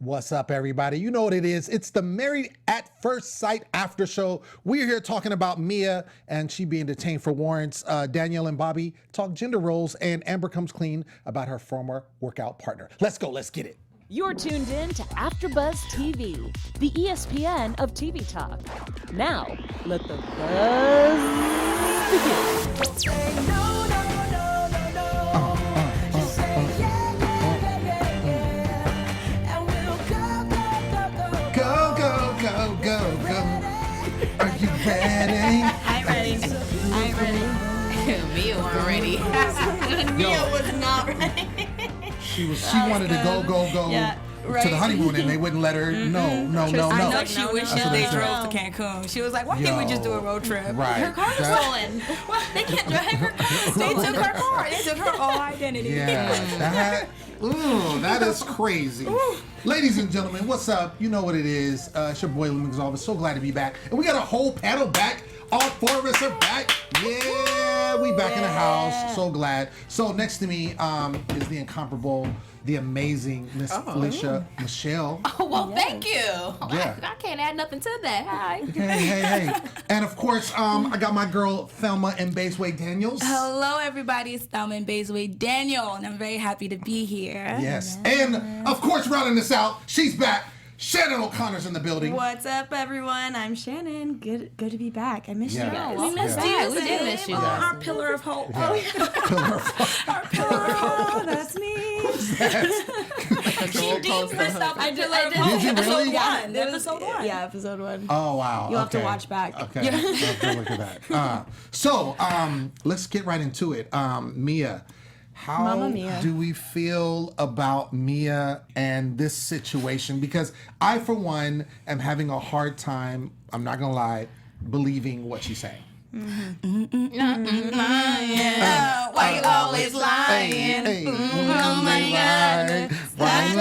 What's up, everybody? You know what it is. It's the Married at First Sight after show. We're here talking about Mia and she being detained for warrants. Danielle and Bobby talk gender roles, and Amber comes clean about her former workout partner. Let's go. Let's get it. You're tuned in to AfterBuzz TV, the ESPN of TV talk. Now, let the buzz begin. Say no, no, no, no, no. Just say yeah, yeah, yeah, yeah, yeah. And we'll Go, go, go, go. Are you ready? I ain't ready. Mia wasn't ready. Mia was not ready. She wanted to go to the honeymoon, and they wouldn't let her. No. I know she wished they drove to Cancun. She was like, why can't we just do a road trip? Right. Her car was stolen. They can't drive her car. They took her car. They took her whole identity. Yeah, that is crazy. Ladies and gentlemen, what's up? You know what it is. It's your boy, Lem Gonsalves. So glad to be back. And we got a whole panel back. All four of us are back. Yeah, we back in the house. So glad. So next to me is the incomparable, the amazing Miss Felicia Michelle. Oh, well, thank you. Yeah. I can't add nothing to that. Hi. Hey. And of course, I got my girl, Thelma Mbaezue-Daniel. Hello, everybody. It's Thelma Mbaezue-Daniel, and I'm very happy to be here. Yes. And of course, rounding this out, she's back. Shannon O'Connor's in the building. What's up, everyone? I'm Shannon. Good to be back. I missed you guys. We missed you. We did miss you. Our pillar of hope. Yeah. Oh, yeah. Pillar of hope. Our pillar of hope. That's me. She deemed herself a pillar of Did hope. you Episode really? 1. Episode 1. Yeah, episode 1. Oh, wow. You'll have to watch back. Okay. Okay, look at that. So, let's get right into it. Mia, how Mama Mia. do we feel about Mia and this situation? Because I, for one, am having a hard time, I'm not going to lie, believing what she's saying. Why you always lying? Hey. Oh my God. Why you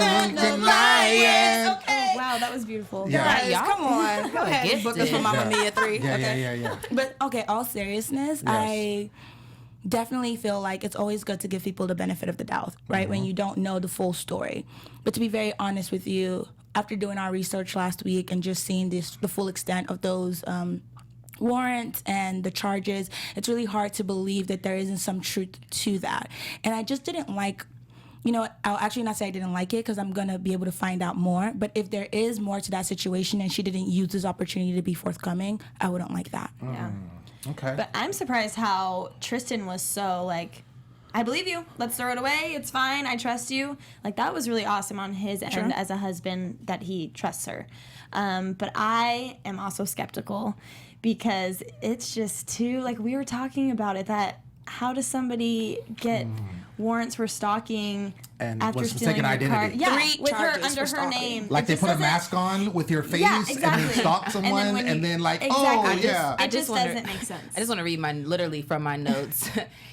lying? Okay. Wow, that was beautiful. Yeah. Guys, come on. Go ahead. Book us for Mamma Mia 3. Yeah. But okay, all seriousness, Yes. I definitely feel like it's always good to give people the benefit of the doubt, right? When you don't know the full story. But to be very honest with you, after doing our research last week and just seeing the full extent of those warrants and the charges, it's really hard to believe that there isn't some truth to that. And I just didn't like, I'll actually not say I didn't like it because I'm going to be able to find out more. But if there is more to that situation and she didn't use this opportunity to be forthcoming, I wouldn't like that. Yeah. Okay. But I'm surprised how Tristan was so like, I believe you. Let's throw it away. It's fine. I trust you. Like, that was really awesome on his end as a husband that he trusts her. But I am also skeptical because it's just too, like we were talking about it, that how does somebody get warrants for stalking And after was stealing mistaken your car? identity. Yeah, 3 with her charges under for her stalking. name. Like It they just put a doesn't- mask on with your face Yeah, and then exactly. stalk someone when and you- then like, exactly. yeah. It just doesn't make sense. I just want to read literally from my notes.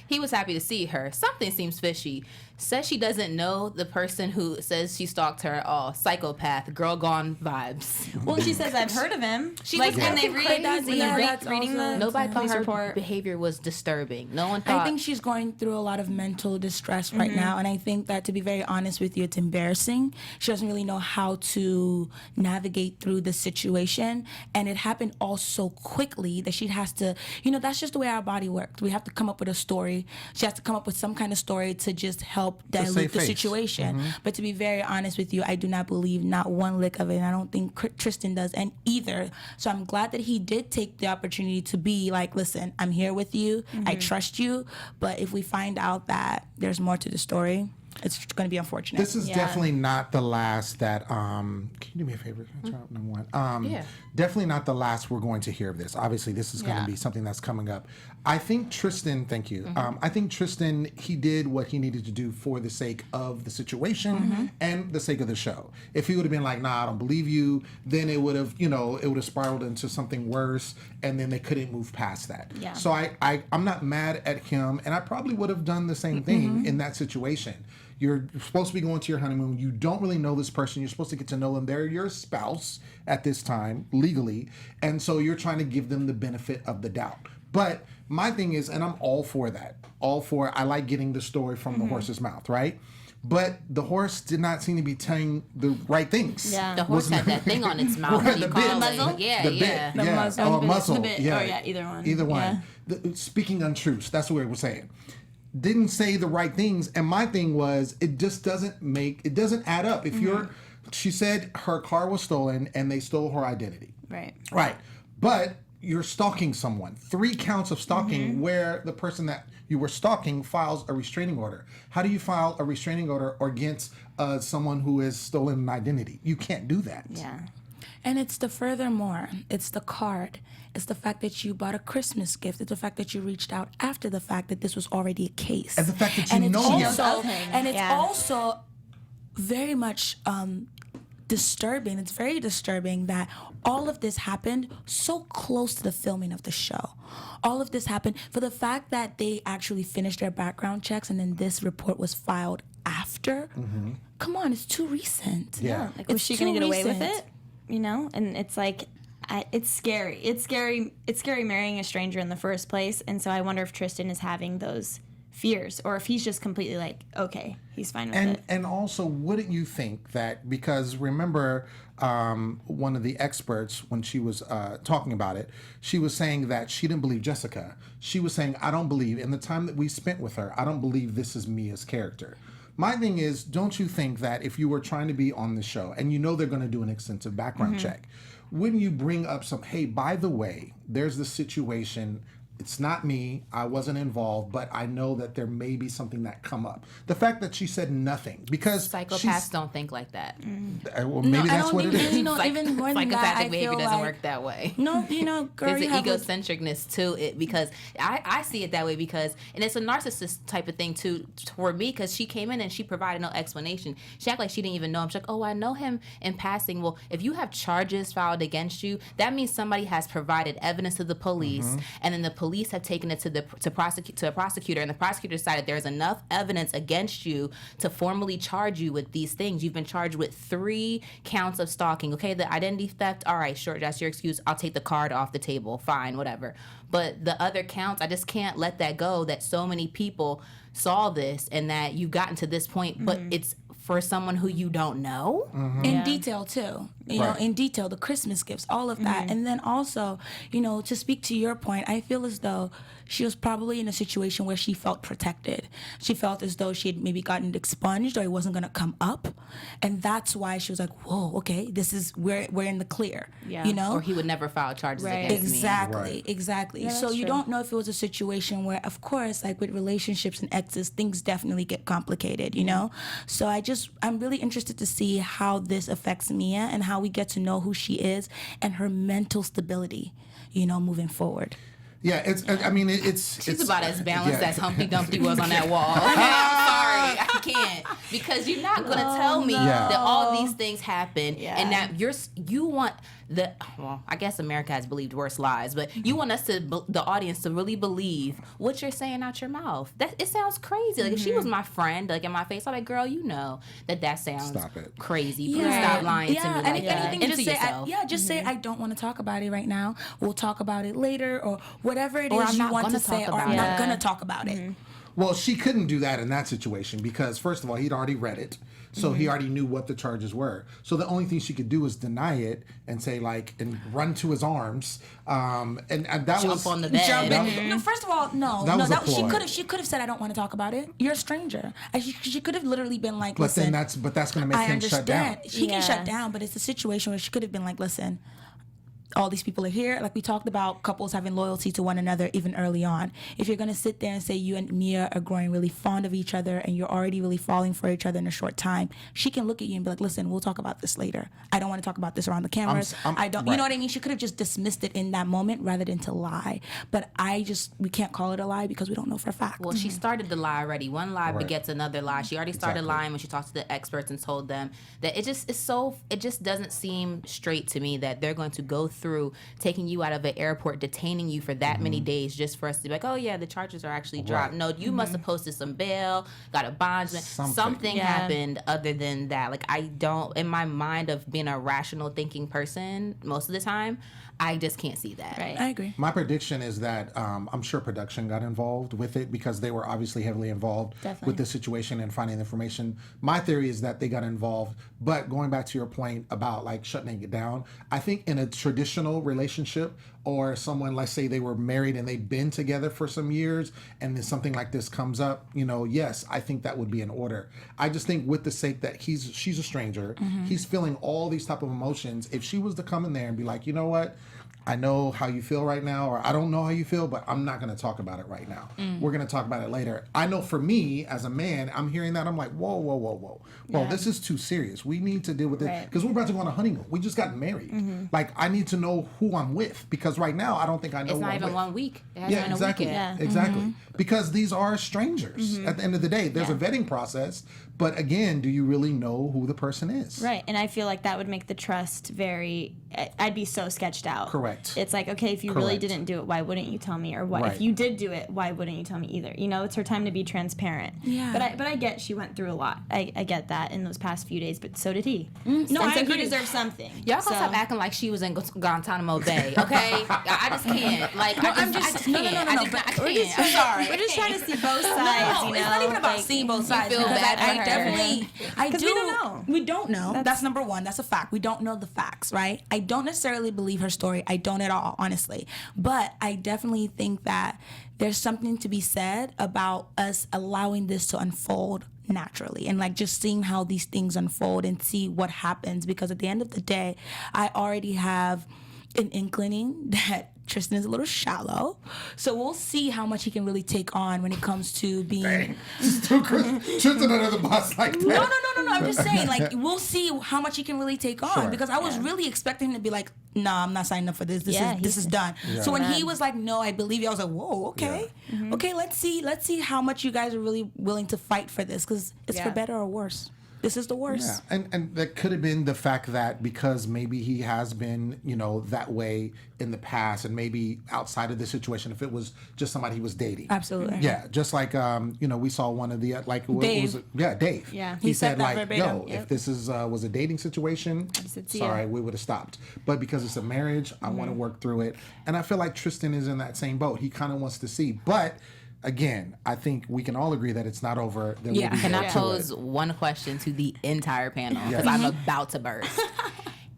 He was happy to see her. Something seems fishy. Says she doesn't know the person who says she stalked her at all. Psychopath, girl gone vibes. Well, she says, I've heard of him. She like, was when they acting read, crazy. when Yeah, they're that's reading also- the Nobody thought police her report. behavior was disturbing. No one thought. I think she's going through a lot of mental distress right now, and I think that, to be very honest with you, it's embarrassing. She doesn't really know how to navigate through the situation, and it happened all so quickly that she has to, that's just the way our body works. We have to come up with a story. She has to come up with some kind of story to just help dilute save the face. situation. But to be very honest with you, I do not believe not one lick of it, and I don't think Tristan does either. So I'm glad that he did take the opportunity to be like, listen, I'm here with you. I trust you. But if we find out that there's more to the story, it's going to be unfortunate. This is definitely not the last that can you do me a favor? Number one. Yeah. Definitely not the last we're going to hear of this. Obviously, this is going to be something that's coming up. I think Tristan, thank you. I think Tristan, he did what he needed to do for the sake of the situation and the sake of the show. If he would have been like, nah, I don't believe you, then it would have, it would have spiraled into something worse, and then they couldn't move past that. Yeah. So I'm not mad at him, and I probably would have done the same thing in that situation. You're supposed to be going to your honeymoon. You don't really know this person. You're supposed to get to know them. They're your spouse at this time, legally. And so you're trying to give them the benefit of the doubt. But my thing is, and I'm all for that. I like getting the story from the horse's mouth, right? but the horse did not seem to be telling the right things. Yeah. The horse had that thing on its mouth. Right, You the call bit. it. Muzzle? Yeah, The yeah. bit, yeah. muzzle. Oh, muzzle. The bit. Yeah. Oh, yeah, either one. Either one. Yeah. Speaking untruths, that's what we were saying. Didn't say the right things, and my thing was, it just doesn't add up. If she said her car was stolen and they stole her identity. Right. Right. But you're stalking someone. 3 counts of stalking where the person that you were stalking files a restraining order. How do you file a restraining order against someone who has stolen an identity? You can't do that. Yeah. And it's the furthermore, it's the card. It's the fact that you bought a Christmas gift. It's the fact that you reached out after the fact that this was already a case. And the fact that you and it's know him. also, and it's Yeah. also very much disturbing. It's very disturbing that all of this happened so close to the filming of the show. All of this happened for the fact that they actually finished their background checks and then this report was filed after. Come on, it's too recent. Yeah. Like, was It's she going to too get away with recent. it? You know? And it's like, it's scary. It's scary. It's scary marrying a stranger in the first place. And so I wonder if Tristan is having those fears or if he's just completely like, okay, he's fine with it. And also, wouldn't you think that, because remember one of the experts, when she was talking about it, she was saying that she didn't believe Jessica. She was saying, I don't believe, in the time that we spent with her, I don't believe this is Mia's character. My thing is, don't you think that if you were trying to be on the show and you know they're going to do an extensive background check, wouldn't you bring up some, hey, by the way, there's this situation, it's not me, I wasn't involved, but I know that there may be something that come up. The fact that she said nothing, because Psychopaths don't think like that. well, maybe I that's don't what it think- is. You know, even more than that, Psychopathic I behavior feel doesn't like, work that way. No, you know, girl, There's you an have a- egocentricness to it because I see it that way because, and it's a narcissist type of thing too for me because she came in and she provided no explanation. She acted like she didn't even know him. She's like, oh, I know him in passing. Well, if you have charges filed against you, that means somebody has provided evidence to the police, and then the police have taken it to a prosecutor, and the prosecutor decided there's enough evidence against you to formally charge you with these things. You've been charged with 3 counts of stalking. Okay, the identity theft, all right, sure, that's your excuse. I'll take the card off the table. Fine, whatever. But the other counts, I just can't let that go that so many people saw this and that you've gotten to this point, but it's for someone who you don't know. in detail too, you know, Right. in detail, the Christmas gifts, all of that. And then also, you know, to speak to your point, I feel as though she was probably in a situation where she felt protected. She felt as though she had maybe gotten expunged or it wasn't going to come up. And that's why she was like, whoa, okay, this is, we're in the clear, Yeah. you know? Or he would never file charges Right. against me. Exactly, Right. exactly. Yeah, So that's you true. don't know if it was a situation where, of course, like with relationships and exes, things definitely get complicated, you know? So I'm really interested to see how this affects Mia and how we get to know who she is and her mental stability, you know, moving forward. Yeah, it's She's about as balanced yeah. as Humpty Dumpty was on that wall. I'm sorry, I can't, because you're not gonna tell me Yeah. that all these things happen Yeah. and that you want I guess America has believed worse lies, but you want us the audience to really believe what you're saying out your mouth. That it sounds crazy. Like if she was my friend, like in my face, I'm like, girl, you know that sounds Stop it. crazy. Please stop lying to me and like if that. anything, And just to say, yourself. just say, I don't want to talk about it right now. We'll talk about it later, or whatever it Or is I'm you not want to gonna say, talk or I'm about not it. going to talk about it. Well, she couldn't do that in that situation because, first of all, he'd already read it. So he already knew what the charges were. So the only thing she could do was deny it and say, like, and run to his arms. And that Jump was... on the bed. Jump That- in. No, first of all, no. That was a she ploy. could have said, I don't want to talk about it. You're a stranger. And she could have literally been like, But listen, then that's going to make I him shut down. understand. She can Yeah. shut down, but it's a situation where she could have been like, listen, all these people are here. Like we talked about couples having loyalty to one another even early on. If you're going to sit there and say you and Mia are growing really fond of each other and you're already really falling for each other in a short time, she can look at you and be like, listen, we'll talk about this later. I don't want to talk about this around the cameras. I don't, you right. know what I mean? She could have just dismissed it in that moment rather than to lie. But we can't call it a lie because we don't know for a fact. Well, she started the lie already. One lie Right. begets begets another lie. She already started Exactly. lying when she talked to the experts and told them that it just doesn't seem straight to me that they're going to go through taking you out of an airport, detaining you for that many days just for us to be like, oh yeah, the charges are actually dropped. No, you must have posted some bail, got a bondsman. Something happened other than that. Like, I don't, in my mind of being a rational thinking person most of the time, I just can't see that. Right. I agree. My prediction is that I'm sure production got involved with it because they were obviously heavily involved with the situation and finding information. My theory is that they got involved, but going back to your point about like shutting it down, I think in a traditional relationship or someone, let's say they were married and they've been together for some years and then something like this comes up, you know, yes, I think that would be in order. I just think with the sake that she's a stranger, he's feeling all these type of emotions. If she was to come in there and be like, you know what, I know how you feel right now, or I don't know how you feel, but I'm not going to talk about it right now. We're going to talk about it later. I know for me, as a man, I'm hearing that. I'm like, whoa. Well, this is too serious. We need to deal with it. Because we're about to go on a honeymoon. We just got married. Like, I need to know who I'm with. Because right now, I don't think I know It's who not I'm even with. 1 week. It hasn't been exactly. a weekend. Exactly. Because these are strangers. At the end of the day, there's a vetting process. But again, do you really know who the person is? Right, and I feel like that would make the trust very. I'd be so sketched out. Correct. It's like, okay, if you really Correct. didn't do it, why wouldn't you tell me? Or what Right. if you did do it? Why wouldn't you tell me either? You know, it's her time to be transparent. Yeah. But I get she went through a lot. I get that in those past few days, but so did he. No, and I so he agree. deserves something. Y'all gonna So- stop acting like she was in Guantanamo Bay, okay? I just can't. Like, I just no, can't. no, I but can't. I'm sorry. We're just trying to see both sides. No, you know? it's not even about Like, seeing both sides. feel because bad for I her. definitely, I do. we don't know. We don't know. That's number one. That's a fact. We don't know the facts, right? I don't necessarily believe her story. I don't at all, honestly. But I definitely think that there's something to be said about us allowing this to unfold naturally and like just seeing how these things unfold and see what happens, because at the end of the day, I already have an inclining that Tristan is a little shallow, so we'll see how much he can really take on when it comes to being. Tristan under the bus like that. No. I'm just saying, like, we'll see how much he can really take on, Sure. because I was really expecting him to be like, "Nah, I'm not signing up for this. This is done." Yeah. So when he was like, "No, I believe you," I was like, "Whoa, okay, okay, let's see how much you guys are really willing to fight for this, because it's for Yeah. better or worse. This is the worst." Yeah, and that could have been the fact that because maybe he has been, you know, that way in the past, and maybe outside of the situation, if it was just somebody he was dating. Absolutely. Yeah, just like you know, we saw one of the like what Dave. was it? Yeah, Dave. Yeah. he He said said that like, verbatim. "Yo, Yep. if this is was a dating situation, said, "See sorry, ya." we would have stopped." But because it's a marriage, I want to work through it, and I feel like Tristan is in that same boat. He kind of wants to see, but. Again, I think we can all agree that it's not over. There Yeah. will be Can more I to pose it. one question to the entire panel? Because I'm about to burst.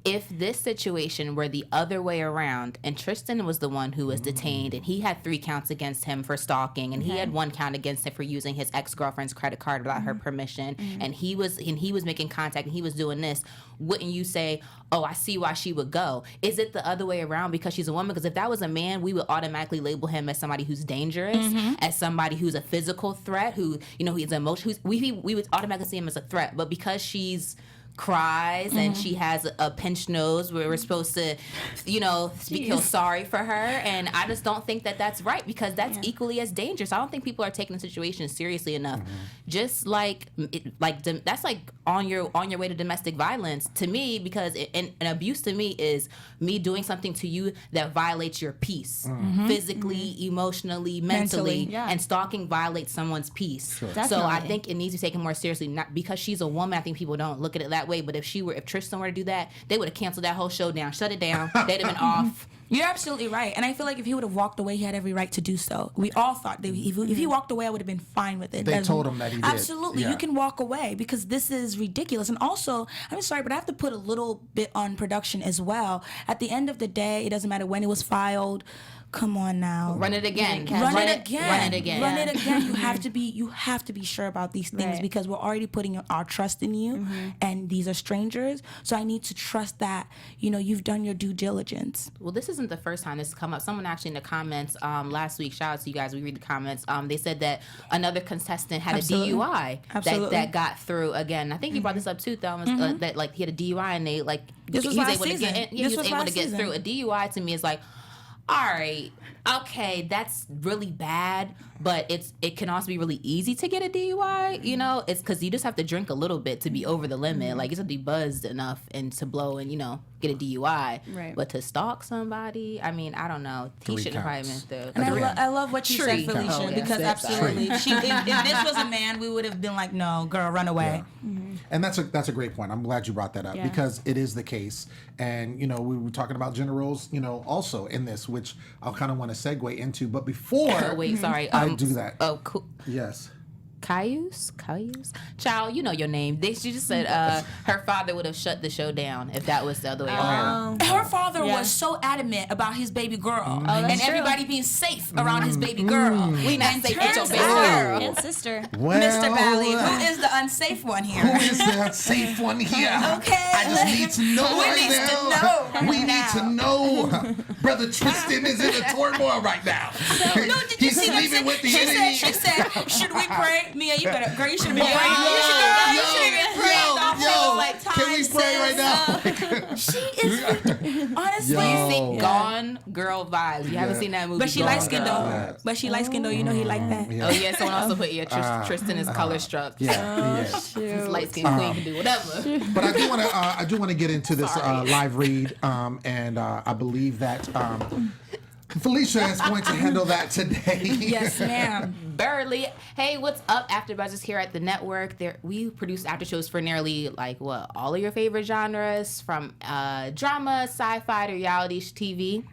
If this situation were the other way around and Tristan was the one who was detained and he had 3 counts against him for stalking and he had 1 count against him for using his ex-girlfriend's credit card without her permission, and he was making contact and he was doing this, wouldn't you say, "Oh, I see why she would go"? Is it the other way around because she's a woman? Because if that was a man, we would automatically label him as somebody who's dangerous, as somebody who's a physical threat, who, you know, he's emotional. We would automatically see him as a threat. But because she's cries and she has a pinched nose, we're supposed to, you know, feel sorry for her, and I just don't think that that's right, because that's equally as dangerous. I don't think people are taking the situation seriously enough. Just like that's like on your way to domestic violence to me, because an abuse to me is me doing something to you that violates your peace, physically, emotionally, mentally, Yeah. and stalking violates someone's peace. So I Definitely. think it needs to be taken more seriously. Not because she's a woman, I think people don't look at it that way. But if Tristan were to do that, they would have canceled that whole show down, shut it down. They'd have been off. You're absolutely right, and I feel like if he would have walked away, he had every right to do so. We all thought that if he walked away, I would have been fine with it. They told him that he did. Absolutely, Yeah. you can walk away, because this is ridiculous. And also, I'm sorry, but I have to put a little bit on production as well. At the end of the day, it doesn't matter when it was filed. Come on now. Run it again. Run it again. Run it again. Run it again. You have to be sure about these things, Right. because we're already putting our trust in you, and these are strangers. So I need to trust that, you know, you've done your due diligence. Well, this isn't the first time this has come up. Someone actually in the comments last week, shout out to you guys, we read the comments, they said that another contestant had Absolutely. a DUI Absolutely. that got through again. I think you brought this up too, Thelma, that like he had a DUI and they like This was he was last able to season. get in, This he was was able to last get season. through. A DUI to me is like, all right, okay, that's really bad, but it can also be really easy to get a DUI. You know, it's because you just have to drink a little bit to be over the limit. Like, you just have to be buzzed enough and to blow and, you know, get a DUI. Right. But to stalk somebody, I mean, I don't know. He Three shouldn't have probably counts. been through. And I love what you Tree. said, Felicia, Oh, yeah. because Said that. absolutely, if this was a man, we would have been like, no, girl, run away. And that's a great point. I'm glad you brought that up because it is the case. And, you know, we were talking about gender roles, you know, also in this, which I'll kind of want to segue into. But before Wait, sorry. I do that. Oh, cool. Yes. Cayuse? Child, you know your name. She just said her father would have shut the show down if that was the other way around. Her father was so adamant about his baby girl and that's true. everybody being safe around his baby girl. We not safe with your turns baby out- girl. And sister. Well, Mr. Valley, who is the unsafe one here? who is the safe one here? Okay. I just need to know We right needs to now. know We right need to know. Brother Tristan is in a turmoil right now. No, did you He's see that? sleeping with the She enemy. said, should we pray? Mia, you better, girl, you should have been Yo, praying. You should have been praying. can we pray right now? She is, honestly. Yo. See, Gone Girl vibes. You haven't seen that movie. But she Gone light skinned Girl. though. But she light skinned though. You know he like that. Oh yeah, someone also put Tristan is color struck. Yeah, yeah. His light skinned queen can do whatever. But I do want to get into this live read, and I believe that Felicia is going to handle that today. Yes, ma'am. Burley. Hey, what's up, AfterBuzz is here at the network. We produce after shows for nearly all of your favorite genres, from drama, sci-fi to reality TV.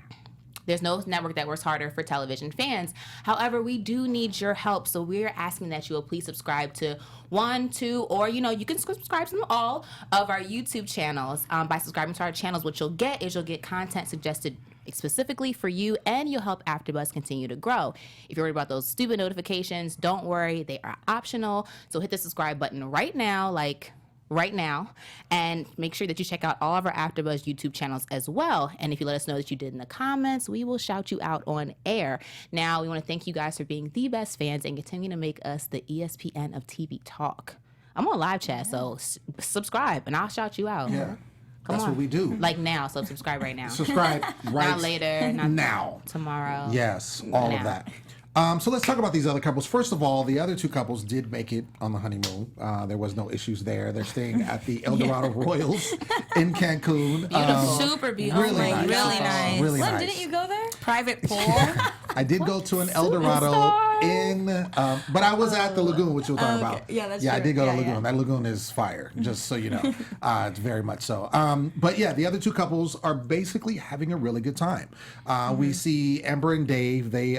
There's no network that works harder for television fans. However, we do need your help, so we're asking that you will please subscribe to 1, 2, or you can subscribe to them all of our YouTube channels. By subscribing to our channels, what you'll get is content suggested specifically for you, and you'll help AfterBuzz continue to grow. If you're worried about those stupid notifications, don't worry, they are optional. So hit the subscribe button right now, and make sure that you check out all of our AfterBuzz YouTube channels as well. And if you let us know that you did in the comments, we will shout you out on air. Now, we want to thank you guys for being the best fans and continue to make us the ESPN of TV talk. I'm on live chat, so subscribe, and I'll shout you out. Yeah. Come That's on. what we do. Like now, so subscribe right now. Subscribe right Not later, not now. tomorrow. Yes, all of Now. that. So let's talk about these other couples. First of all, the other two couples did make it on the honeymoon. There was no issues there. They're staying at the El Dorado Royals in Cancun. Super beautiful. Really nice. Really nice. Really Lem, nice. didn't you go there? Private pool. I did go to an El Dorado but I was at the lagoon, which we'll talk about. Yeah, that's I true. did go to Yeah, the lagoon. yeah. That lagoon is fire, just so you know. It's very much so. But yeah, the other two couples are basically having a really good time. We see Amber and Dave. They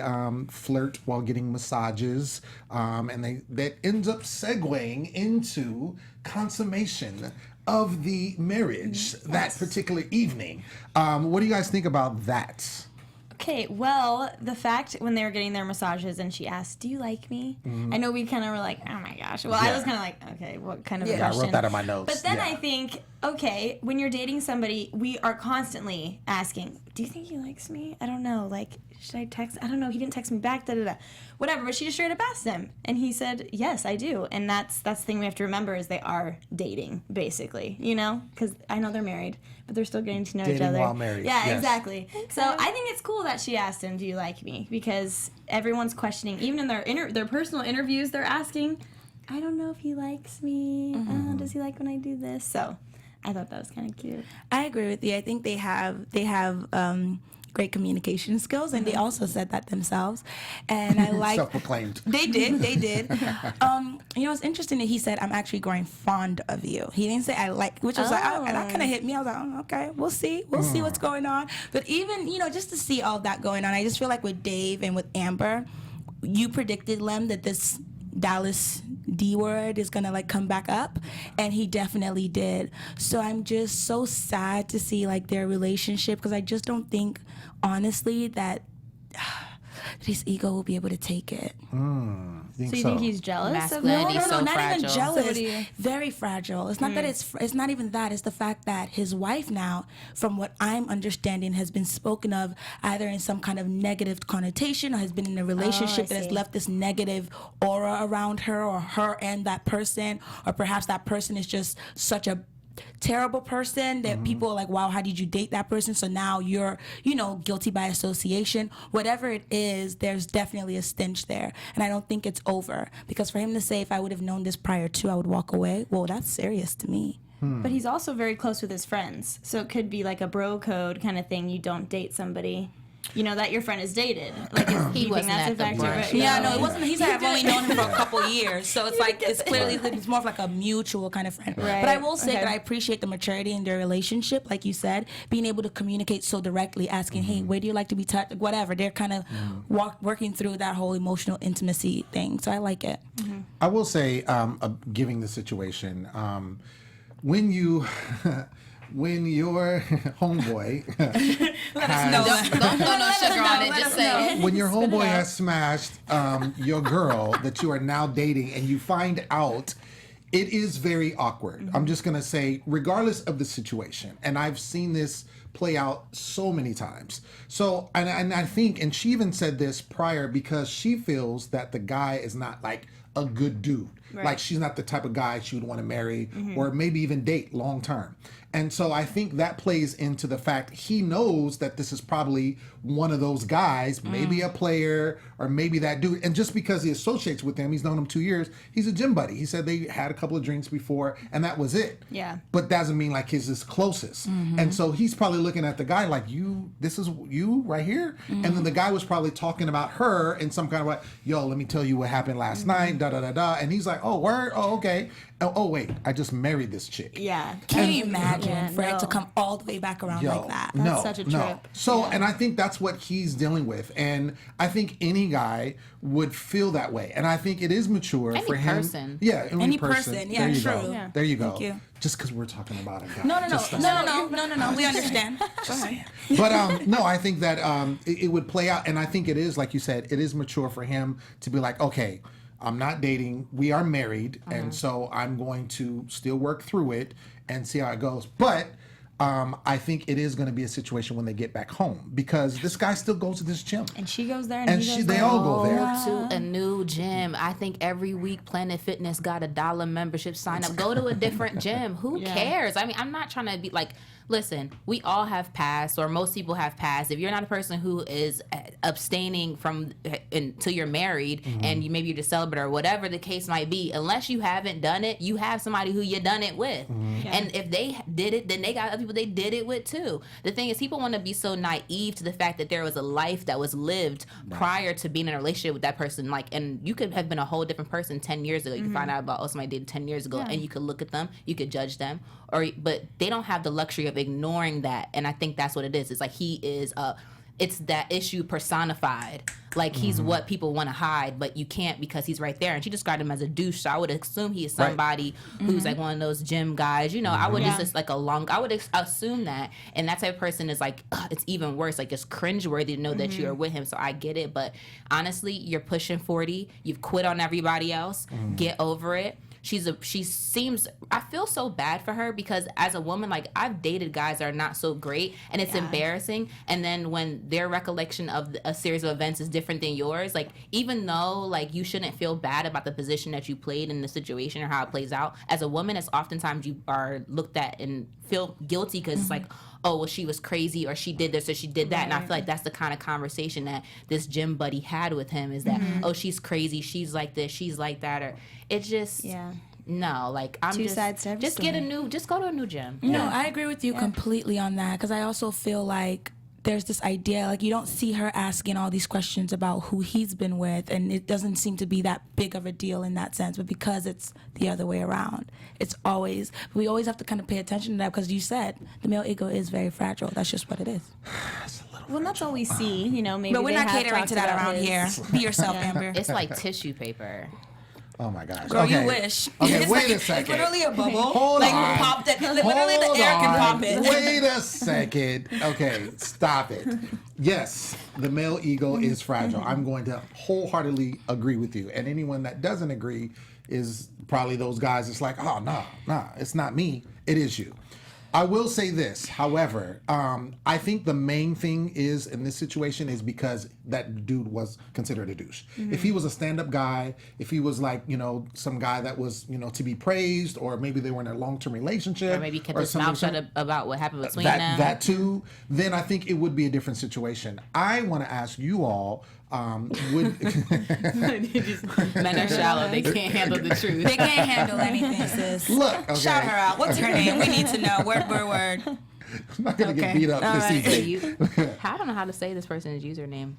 flirt while getting massages, and that ends up segueing into consummation of the marriage that particular evening. What do you guys think about that? Okay, well, the fact when they were getting their massages and she asked, "Do you like me?" I know we kind of were like, "Oh my gosh." Well, I Yeah. was kind of like, "Okay, what kind of Yeah, I question?" wrote that in my notes. But then Yeah. I think, okay, when you're dating somebody, we are constantly asking, "Do you think he likes me?" I don't know. Like, should I text? I don't know. He didn't text me back. Da da da. Whatever. But she just straight up asked him, and he said, "Yes, I do." And that's the thing we have to remember is they are dating, basically. Because I know they're married, but they're still getting to know each Dating other. while married, Yeah, yes. exactly. So I think it's cool that she asked him, "Do you like me?" Because everyone's questioning, even in their personal interviews, they're asking, "I don't know if he likes me. Does he like when I do this?" So I thought that was kind of cute. I agree with you. I think they have great communication skills, and they also said that themselves. And I like Self-proclaimed. They did. It's interesting that he said, "I'm actually growing fond of you." He didn't say "I like," which was like, and that kind of hit me. I was like, "Oh, okay, we'll see what's going on." But even just to see all that going on, I just feel like with Dave and with Amber, you predicted, Lem, that this Dallas D word is gonna come back up, and he definitely did. So I'm just so sad to see their relationship, because I just don't think, honestly, that his ego will be able to take it. So you think he's jealous of Masculinity. him? So not even fragile. jealous. So what do you- Very fragile. It's not that it's not even that. It's the fact that his wife now, from what I'm understanding, has been spoken of either in some kind of negative connotation, or has been in a relationship that has see. left this negative aura around her, or her and that person, or perhaps that person is just such a terrible person that people are like, "Wow, how did you date that person?" So now you're guilty by association. Whatever it is, there's definitely a stench there, and I don't think it's over, because for him to say, "If I would have known this prior to, I would walk away," well, that's serious to me. but he's also very close with his friends. So it could be like a bro code kind of thing. You don't date somebody, you know, that your friend has dated. Like, He wasn't at the brunch. Yeah, no, it wasn't. He said I've only known him for a couple years, so it's like it's clearly it's more of like a mutual kind of friend. Right. But I will say Okay. that I appreciate the maturity in their relationship, like you said, being able to communicate so directly, asking, "Hey, where do you like to be touched?" Whatever. They're kind of working through that whole emotional intimacy thing. So I like it. I will say, giving the situation, when you. When your homeboy has, Don't throw no sugar on it. Just say it. when your homeboy has smashed your girl that you are now dating, and you find out, it is very awkward. I'm just gonna say, regardless of the situation, and I've seen this play out so many times. So, and I think, and she even said this prior, because she feels that the guy is not like a good dude. Like, she's not the type of guy she would want to marry or maybe even date long term. And so I think that plays into the fact he knows that this is probably one of those guys, maybe a player, or maybe that dude. And just because he associates with him, he's known him 2 years, he's a gym buddy. He said they had a couple of drinks before, and that was it. Yeah. But doesn't mean like he's his closest. And so he's probably looking at the guy like, this is you right here? And then the guy was probably talking about her in some kind of way, yo, let me tell you what happened last night, da-da-da-da. And he's like, oh, word? Oh, okay. Oh, wait, I just married this chick. Yeah. Can you imagine Yeah, for it to no. come all the way back around like that? No, such a no. trip. So, and I think that's what he's dealing with. And I think any guy would feel that way. And I think it is mature Any for him. person. Yeah, Any person, yeah, there you true. Go. Yeah. There you go. Thank you. Just because we're talking about a guy. No. Just- No. We understand. Go ahead. But no, I think that it would play out, and I think it is, like you said, it is mature for him to be like, okay, I'm not dating, we are married, and so I'm going to still work through it and see how it goes. But I think it is going to be a situation when they get back home, because this guy still goes to this gym. And she goes there, and, And he goes they there. all go there. To a new gym. I think every week Planet Fitness got $1 membership sign up. Go to a different gym. Who cares? I mean, I'm not trying to be like, listen, we all have past, or most people have past. If you're not a person who is abstaining from until you're married, and maybe you're just celibate or whatever the case might be, unless you haven't done it, you have somebody who you done it with. And if they did it, then they got other people they did it with too. The thing is, people want to be so naive to the fact that there was a life that was lived prior to being in a relationship with that person. Like, and you could have been a whole different person 10 years ago. You find out about, somebody did 10 years ago, and you could look at them, you could judge them, but they don't have the luxury of ignoring that. And I think that's what it is. It's like he is it's that issue personified. Like, he's what people want to hide, but you can't, because he's right there. And she described him as a douche, so I would assume he is somebody who's like one of those gym guys. You know, I would just like I would assume that. And that type of person is like, it's even worse. Like, it's cringeworthy to know that you are with him. So I get it. But honestly, you're pushing 40. You've quit on everybody else. Get over it. I feel so bad for her, because as a woman, like, I've dated guys that are not so great, and it's embarrassing. And then when their recollection of a series of events is different than yours, like, even though, like, you shouldn't feel bad about the position that you played in the situation or how it plays out, as a woman, it's oftentimes you are looked at and feel guilty, because it's like, oh, well, she was crazy, or she did this, or she did that. And I feel like that's the kind of conversation that this gym buddy had with him, is that, oh, she's crazy, she's like this, she's like that, or it's just, no, like, I'm Two sides to every just story. just go to a new gym. No, I agree with you completely on that, because I also feel like there's this idea, like, you don't see her asking all these questions about who he's been with, and it doesn't seem to be that big of a deal in that sense. But because it's the other way around, we always have to kind of pay attention to that, because you said the male ego is very fragile. That's just what it is. Well, and that's all we see, you know. Maybe But we're they not have catering talked to that about around his- here. Be yourself, Amber. It's like tissue paper. Oh my gosh. Girl, okay. you wish. Okay, It's wait like- a second. It's literally a bubble. Hold like, on. Popped it. Literally, Hold the air can on. pop it. Wait a second. Okay, stop it. Yes, the male ego is fragile. I'm going to wholeheartedly agree with you. And anyone that doesn't agree is probably those guys that's like, oh, no, it's not me. It is you. I will say this, however, I think the main thing is in this situation is because that dude was considered a douche. If he was a stand-up guy, if he was like, some guy that was, to be praised, or maybe they were in a long-term relationship. Or maybe kept his mouth shut about what happened between them. That too, then I think it would be a different situation. I want to ask you all, Would Men are shallow. They can't handle the truth. They can't handle anything, sis. look? Okay, Shout her out. What's her name? We need to know. Word. I'm not gonna get Okay. beat up All this right. evening. I don't know how to say this person's username.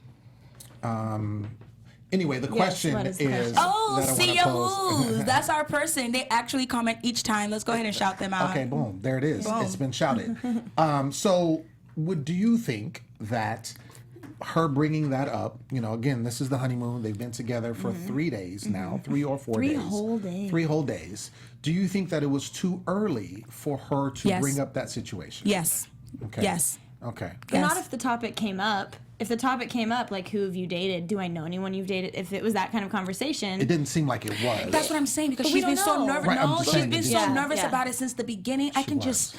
Anyway, the question what is the is. question? Oh, that I see wanna ya pose. who's. That's our person. They actually comment each time. Let's go ahead and shout them out. Okay, boom. There it is. Boom. It's been shouted. So, do you think that her bringing that up, again, this is the honeymoon. They've been together for 3 days now, 3 or 4 days. 3 whole days. 3 whole days. Do you think that it was too early for her to Yes. bring up that situation? Yes. Okay. Yes. Okay. But Yes. not if the topic came up. If the topic came up, like, who have you dated? Do I know anyone you've dated? If it was that kind of conversation. It didn't seem like it was. That's what I'm saying because But we she's been don't so know. nervous. Right, I'm No, just she's saying been it so didn't- nervous Yeah. about it since the beginning. I can just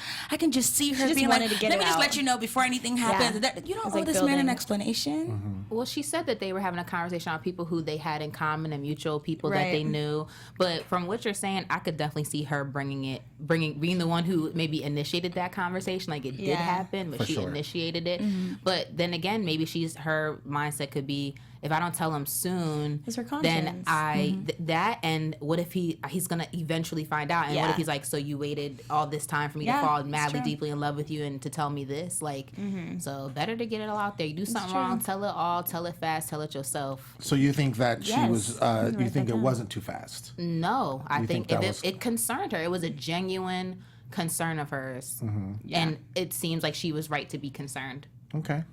see her just being like, wanted to get "Let me it just out. let you know before anything happens." Yeah. That, you don't It's owe like this man an building. explanation. Well, she said that they were having a conversation on people who they had in common and mutual people that Right. they knew. But from what you're saying, I could definitely see her being the one who maybe initiated that conversation. Like it did Yeah. happen, but For she sure. initiated it. But then again, maybe her mindset could be, if I don't tell him soon, It's her then conscience. that, and what if he's gonna eventually find out? And what Yeah. if he's like, so you waited all this time for me to Yeah, fall it's madly true. deeply in love with you and to tell me this? Like, so better to get it all out there. You do something true. wrong, tell it all, tell it fast, tell it yourself. So you think that she Yes. was? You can You write think that it down. wasn't too fast? No, I You think think that if was- it concerned her. It was a genuine concern of hers, and it seems like she was right to be concerned. Okay.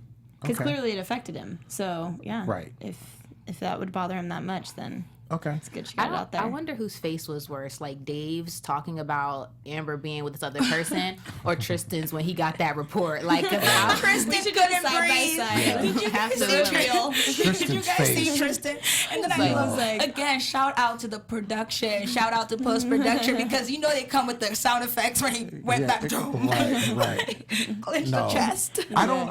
Because Okay. clearly it affected him. So, yeah. Right. If that would bother him that much, then Okay. it's good she got it out there. I wonder whose face was worse, like Dave's talking about Amber being with this other person, or Tristan's when he got that report. Like, 'cause I- Tristan should couldn't go side by breathe. side. Did you guys see Absolutely. Did you Tristan's guys see face. Tristan? And then Like- I was like, again, shout out to the production, shout out to post production because they come with the sound effects when he went back to Right. clench No. the chest. I don't.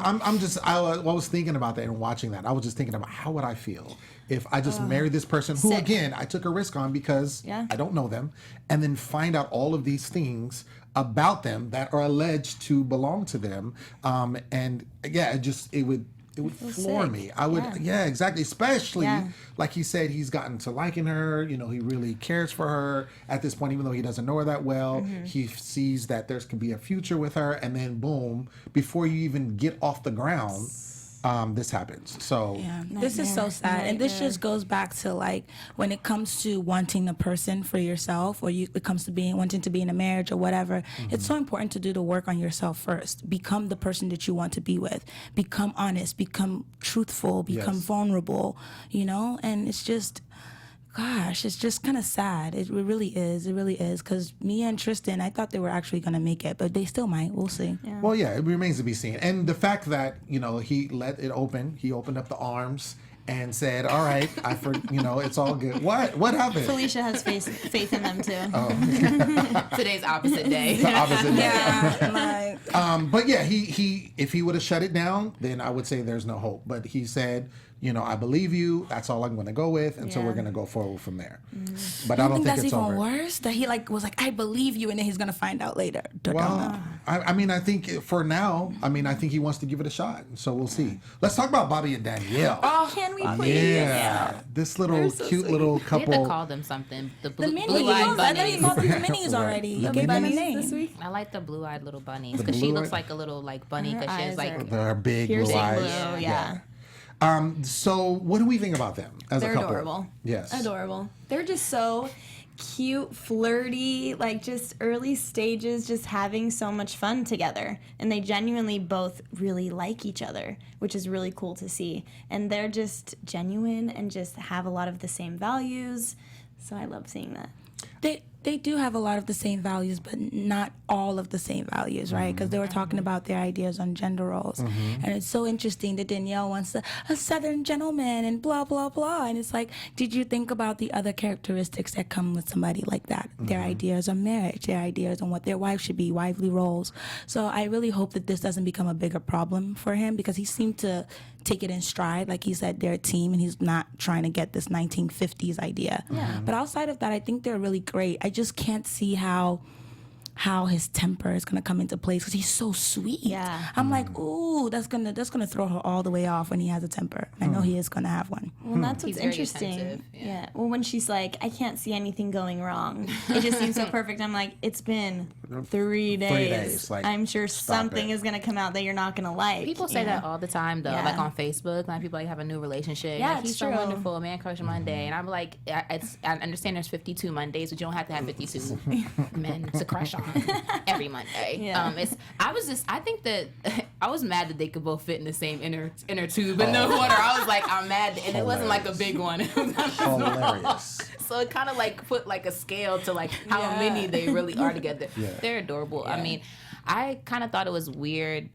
I was thinking about that and watching that. I was just thinking about how would I feel if I just married this person who, Sick. again, I took a risk on because Yeah. I don't know them, and then find out all of these things about them that are alleged to belong to them, and yeah, it would floor sick. me. I would, yeah, exactly. Especially Yeah. like he said, he's gotten to liking her. He really cares for her at this point, even though he doesn't know her that well. He sees that there could be a future with her, and then boom, before you even get off the ground, this happens. So Yeah, this is so sad, and this just goes back to like when it comes to wanting a person for yourself, or it comes to wanting to be in a marriage or whatever. It's so important to do the work on yourself first. Become the person that you want to be with. Become honest. Become truthful. Become Yes. vulnerable. And it's just. Gosh, it's just kind of sad. It really is. It really is. Because me and Tristan, I thought they were actually going to make it, but they still might. We'll see. Yeah. well, yeah, it remains to be seen. And the fact that he let it open, he opened up the arms and said, "All right, it's all good." What happened? Felicia has faith in them, too. today's opposite day. The opposite. Yeah, like, But yeah, he if he would have shut it down, then I would say there's no hope. But he said, I believe you. That's all I'm going to go with, and so Yeah. we're going to go forward from there. But I I don't think think that's it's even over. worse. That he was like, "I believe you," and then he's gonna find out later. Well, I think for now, I think he wants to give it a shot. So we'll see. Let's talk about Bobby and Danielle. Can we please? Yeah, this little cute little We had to couple. call them something. The The blue, minis. blue-eyed I thought you bunnies. called them the minis already. You The gave them a minis name. This week? I like the blue-eyed little bunnies The because she blue-eyed- looks like a little bunny Her because she has eyes like are- They're big blue Piercing eyes. blue, yeah. So what do we think about them as They're a couple? adorable. Yes. Adorable. They're just so cute, flirty, like just early stages, just having so much fun together. And they genuinely both really like each other, which is really cool to see. And they're just genuine and just have a lot of the same values. So I love seeing that. They do have a lot of the same values, but not all of the same values, right? Because they were talking about their ideas on gender roles. And it's so interesting that Danielle wants a Southern gentleman and blah, blah, blah. And it's like, did you think about the other characteristics that come with somebody like that? Their ideas on marriage, their ideas on what their wife should be, wifely roles. So I really hope that this doesn't become a bigger problem for him because he seemed to take it in stride. Like he said, they're a team and he's not trying to get this 1950s idea. But outside of that, I think they're really great. I just can't see how how his temper is gonna come into place because he's so sweet. Yeah. I'm like, ooh, that's gonna throw her all the way off when he has a temper. I know he is gonna have one. Well, that's what's He's very interesting. attentive, Yeah. Well, when she's like, I can't see anything going wrong. It just seems so perfect. I'm like, it's been 3 days. 3 days, like, I'm sure stop something it. is gonna come out that you're not gonna like. People say you know? that all the time, though. Yeah. Like on Facebook, like people like have a new relationship. Yeah, like, it's he's so true. wonderful, man. Crush Monday, and I'm like, I understand there's 52 Mondays, but you don't have to have 52 men to crush on every Monday. Yeah. I think that I was mad that they could both fit in the same inner tube in the water. I was like, I'm mad, and it wasn't like a big one. It was Hilarious. So it kind of like put like a scale to like how many they really are together. Yeah. They're adorable. I mean, I kind of thought it was weird.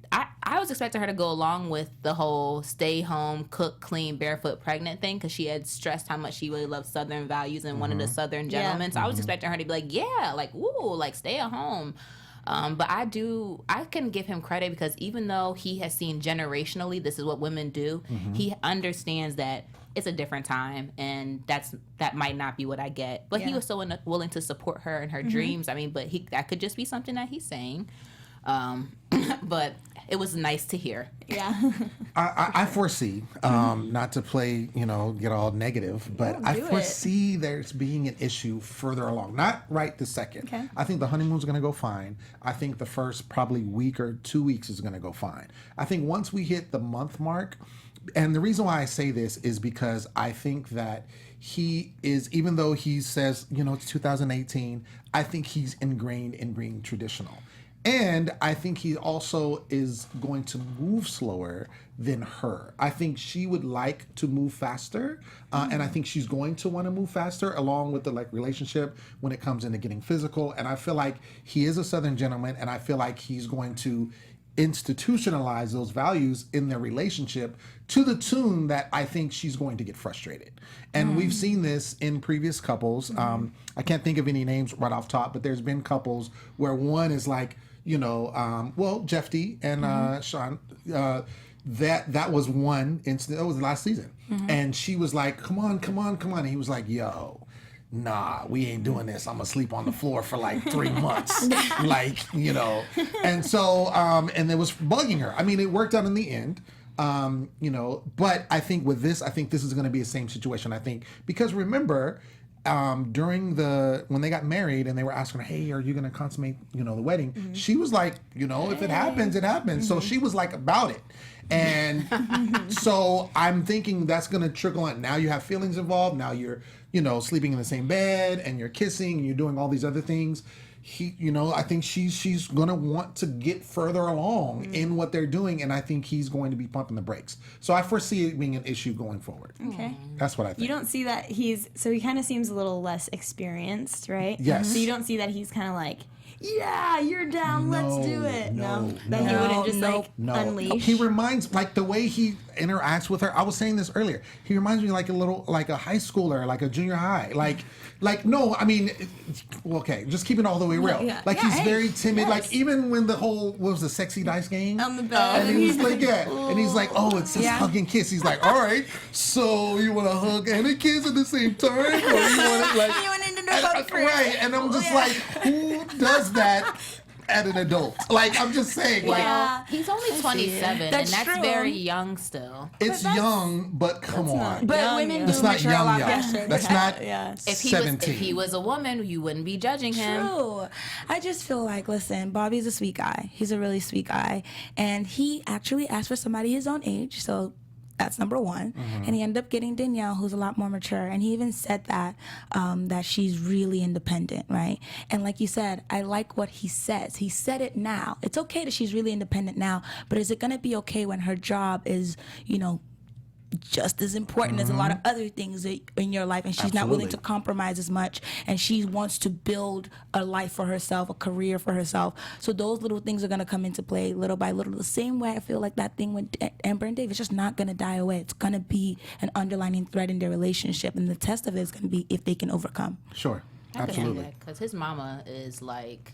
I was expecting her to go along with the whole stay home, cook, clean, barefoot, pregnant thing because she had stressed how much she really loved Southern values and wanted a Southern gentleman. So I was expecting her to be like, yeah, like, ooh, like stay at home. But I can give him credit because even though he has seen generationally, this is what women do, he understands that it's a different time and that might not be what I get. But he was so willing to support her in her dreams. I mean, but that could just be something that he's saying. But it was nice to hear. Yeah. I foresee, not to play, get all negative, but I foresee there's being an issue further along. Not right this second. Okay. I think the honeymoon's going to go fine. I think the first probably week or 2 weeks is going to go fine. I think once we hit the month mark, and the reason why I say this is because I think that he is, even though he says, it's 2018, I think he's ingrained in being traditional. And I think he also is going to move slower than her. I think she would like to move faster, and I think she's going to want to move faster along with the relationship when it comes into getting physical. And I feel like he is a Southern gentleman, and I feel like he's going to institutionalize those values in their relationship to the tune that I think she's going to get frustrated. And we've seen this in previous couples. I can't think of any names right off top, but there's been couples where one is like, Jeff D and Sean, that was one incident. That was last season. And she was like, come on. And he was like, yo, nah, we ain't doing this. I'm gonna sleep on the floor for like 3 months. And so, and it was bugging her. I mean, it worked out in the end. But I think with this, this is gonna be the same situation. I think, because remember, during when they got married and they were asking her, hey, are you going to consummate, the wedding? She was like, if it happens, it happens. So she was like about it. And so I'm thinking that's going to trickle on. Now you have feelings involved. Now you're, sleeping in the same bed and you're kissing and you're doing all these other things. I think she's going to want to get further along in what they're doing, and I think he's going to be pumping the brakes. So I foresee it being an issue going forward. Okay. That's what I think. You don't see that he kind of seems a little less experienced, right? Yes. So you don't see that he's kind of like, yeah, you're down, let's do it. No, That he wouldn't just unleash. He reminds, like the way he interacts with her. I was saying this earlier. He reminds me like a high schooler, like a junior high. No, I mean, okay, just keep it all the way real. Yeah. Like he's very timid. Yes. Like even when the whole, what was the sexy dice game? On the bed. And he was like, and he's like, oh, it's just hug and kiss. He's like, all right, so you want to hug and a kiss at the same time? Or you want to You went into the hug first. right, and I'm just like, who does that at an adult? Like, I'm just saying, like, He's only 27, and that's true. very young still. it's young, but come on. But Young, women yeah. do That's not mature a young, lot young. faster. That's not If 17. he was a woman, you wouldn't be judging him. True. I just feel like, listen, Bobby's a sweet guy. He's a really sweet guy. And he actually asked for somebody his own age. So that's number one. And he ended up getting Danielle, who's a lot more mature. And he even said that she's really independent, right? And like you said, I like what he says. He said it now. It's okay that she's really independent now, but is it going to be okay when her job is, just as important as a lot of other things in your life, and she's not willing to compromise as much, and she wants to build a life for herself, a career for herself. So those little things are going to come into play little by little. The same way I feel like that thing with Amber and Dave, it's just not going to die away. It's going to be an underlining thread in their relationship, and the test of it is going to be if they can overcome. Sure, absolutely. Because his mama is like,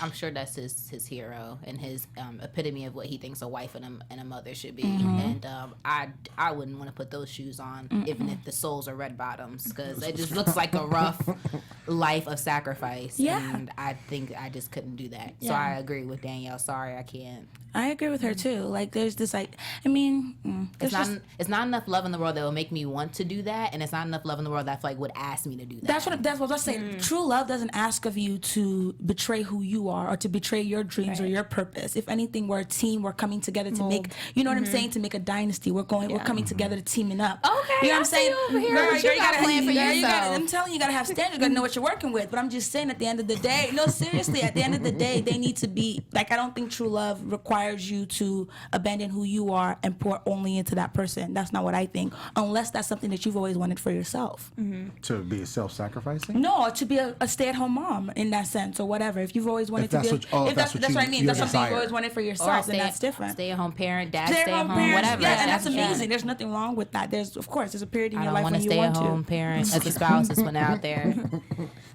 I'm sure that's his hero and his epitome of what he thinks a wife and a mother should be. And I wouldn't want to put those shoes on, even if the soles are red bottoms, because it just looks like a rough life of sacrifice. Yeah. And I think I just couldn't do that. So Yeah. I agree with Danielle. Sorry, I can't. I agree with her too. Like, there's this, like, I mean, It's not enough love in the world that will make me want to do that, and it's not enough love in the world that I feel like would ask me to do that. That's what I was saying. True love doesn't ask of you to betray who you are or to betray your dreams or your purpose. If anything, we're a team. We're coming together to make, you know what I'm saying, to make a dynasty. We're coming together to teaming up. Okay, you know what I I'm see saying? you over here. Girl, What you got planned for yourself? I'm telling you, you gotta have standards. You gotta know what you're working with. But I'm just saying, at the end of the day, no, seriously, at the end of the day, they need to be like. I don't think true love requires you to abandon who you are and pour only into that person. That's not what I think, unless that's something that you've always wanted for yourself. To be self-sacrificing? No, to be a stay-at-home mom in that sense or whatever. If you've always wanted to be, that's what I mean. your That's something desire. you've always wanted for Or yourself, then that's different. Stay-at-home parent, dad, stay at Stay-at-home home, parents, whatever. yeah, and that's yeah. amazing. There's nothing wrong with that. There's a period in I your don't life want to when you stay want at home to. parent as a spouse is when out there.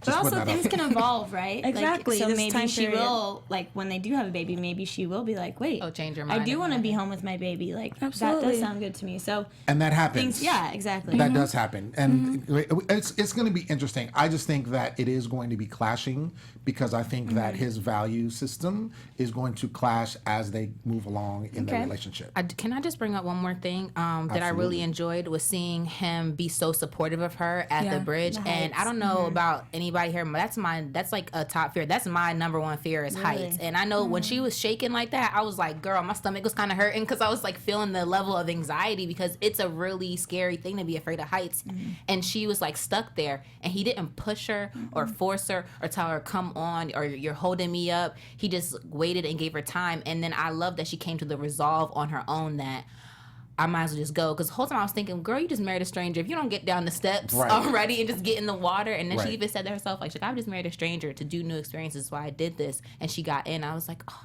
But also put that things out can evolve, right? Exactly, Like, so this maybe time she period. will, like, when they do have a baby, maybe she will be like, wait, Change your I mind do and want to be whatever. home with my baby. Like, that Absolutely. does sound good to me. So And that happens. things, yeah, exactly. That does happen, and it's going to be interesting. I just think that it is going to be clashing because I think that his value system is going to clash as they move along in their Okay. relationship. Can I just bring up one more thing that I Absolutely. really enjoyed was seeing him be so supportive of her at Yeah. the bridge. The And I heights. don't know about anybody here, but that's like a top fear. That's my number one fear is heights. And I know when she was shaking like that, I was like, girl, my stomach was kind of hurting because I was like feeling the level of anxiety because it's a really scary thing to be afraid of heights. And she was like stuck there, and he didn't push her or force her or tell her come on or you're holding me up. He just waited and gave her time. And then I love that she came to the resolve on her own that I might as well just go. Because the whole time I was thinking, girl, you just married a stranger. If you don't get down the steps Right. already and just get in the water. And then Right. she even said to herself, like, I just married a stranger to do new experiences. So I did this. And she got in. I was like, oh,